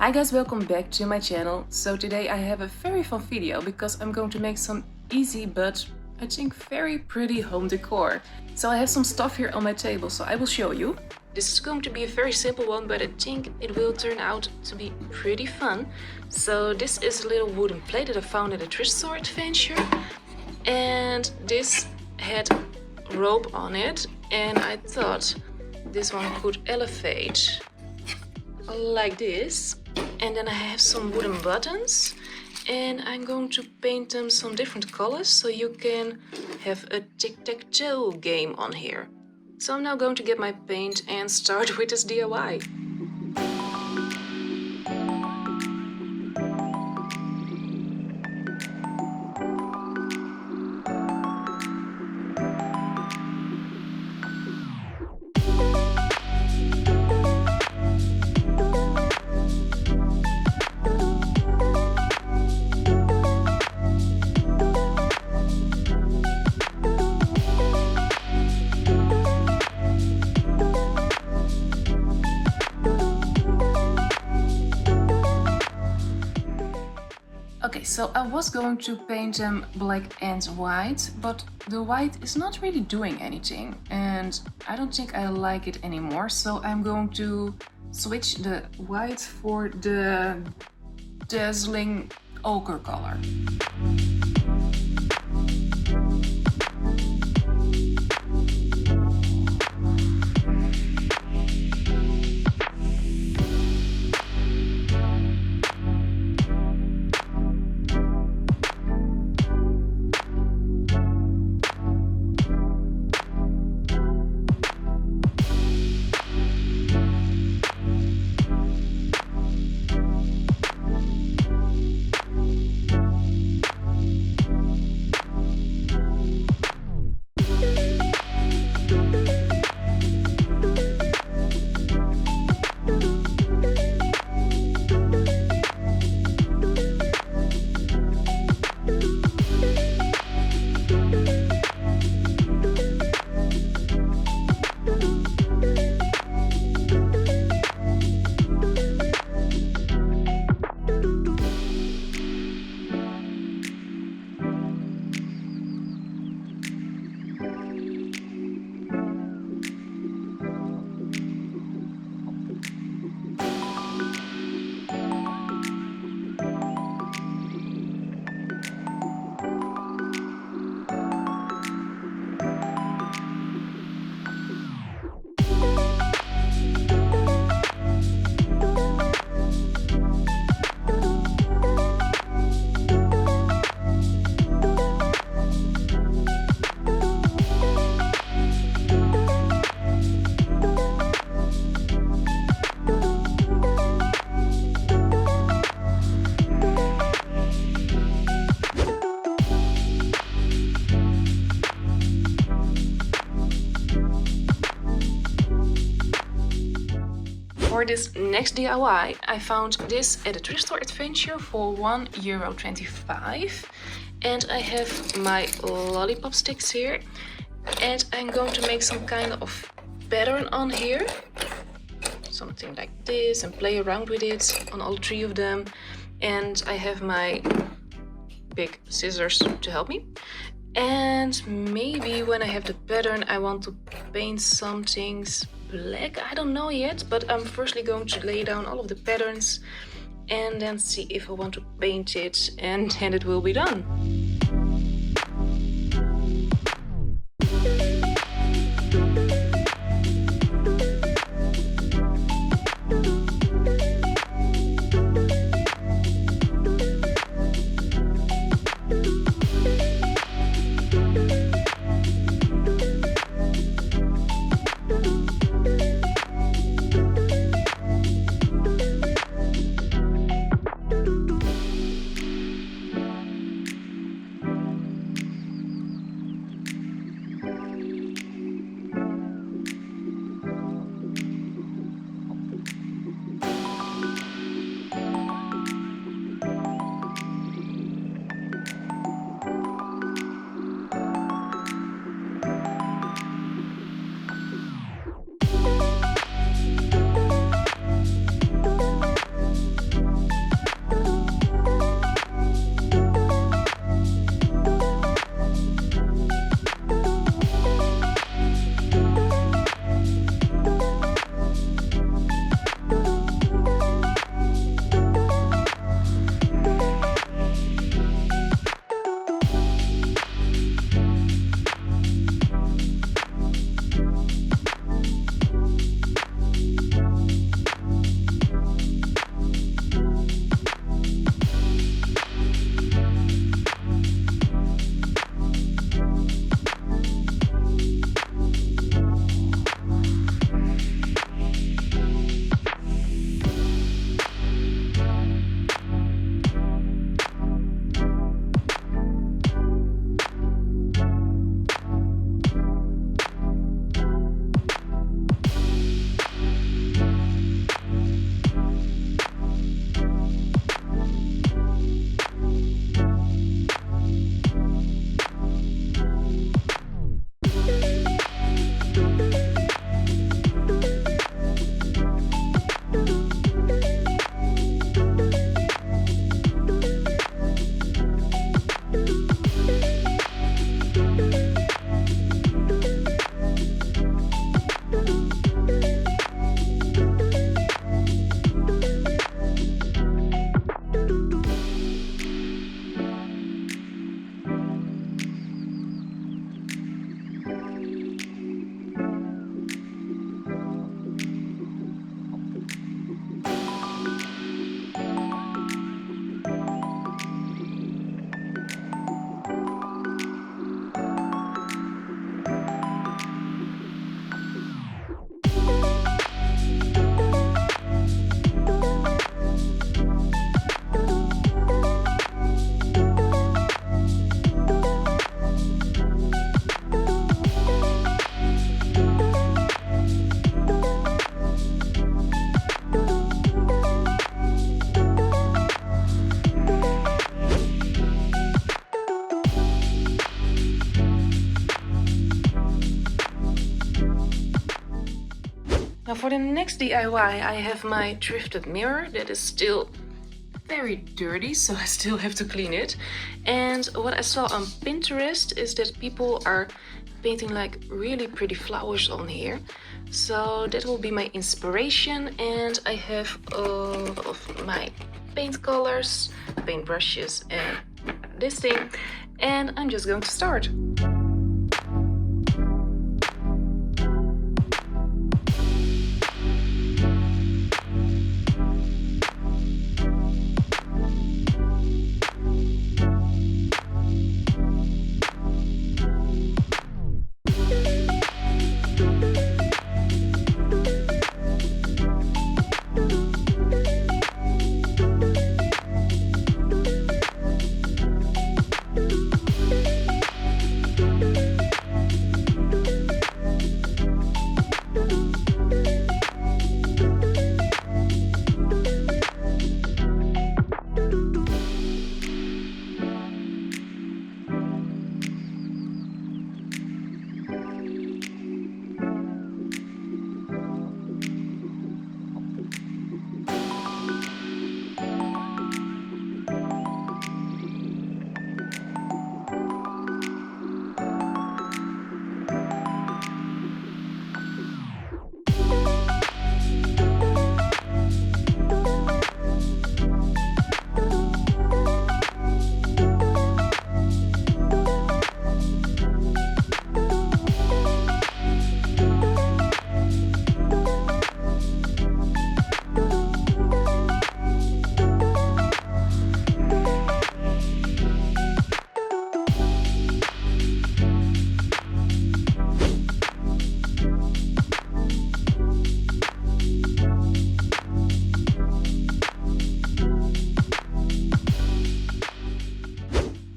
Hi guys, welcome back to my channel. So today I have a very fun video because I'm going to make some easy but I think very pretty home decor. So I have some stuff here on my table, so I will show you. This is going to be a very simple one, but I think it will turn out to be pretty fun. So this is a little wooden plate that I found at a thrift store adventure. And this had rope on it, and I thought this one could elevate like this. And then I have some wooden buttons and I'm going to paint them some different colors so you can have a tic-tac-toe game on here. So I'm now going to get my paint and start with this DIY. Okay, so I was going to paint them black and white, but the white is not really doing anything and I don't think I like it anymore, so I'm going to switch the white for the dazzling ochre color. For this next DIY, I found this at a thrift store adventure for €1.25 and I have my lollipop sticks here and I'm going to make some kind of pattern on here, something like this, and play around with it on all three of them. And I have my big scissors to help me. And maybe when I have the pattern I want to paint some things black, I don't know yet, but I'm firstly going to lay down all of the patterns and then see if I want to paint it, and then it will be done. for the next DIY, I have my thrifted mirror that is still very dirty, so I still have to clean it. And what I saw on Pinterest is that people are painting like really pretty flowers on here. So that will be my inspiration, and I have all of my paint colors, paint brushes, and this thing. And I'm just going to start.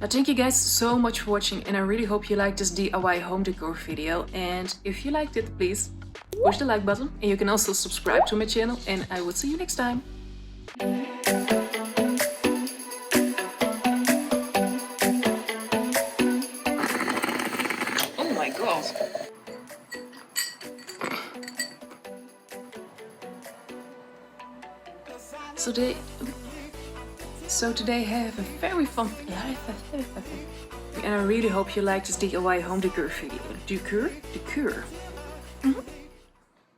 Thank you guys so much for watching, and I really hope you liked this DIY home decor video. And if you liked it, please push the like button, and you can also subscribe to my channel, and I will see you next time. Oh my god. So today I have a very fun and I really hope you like this DIY home decor video. Decor?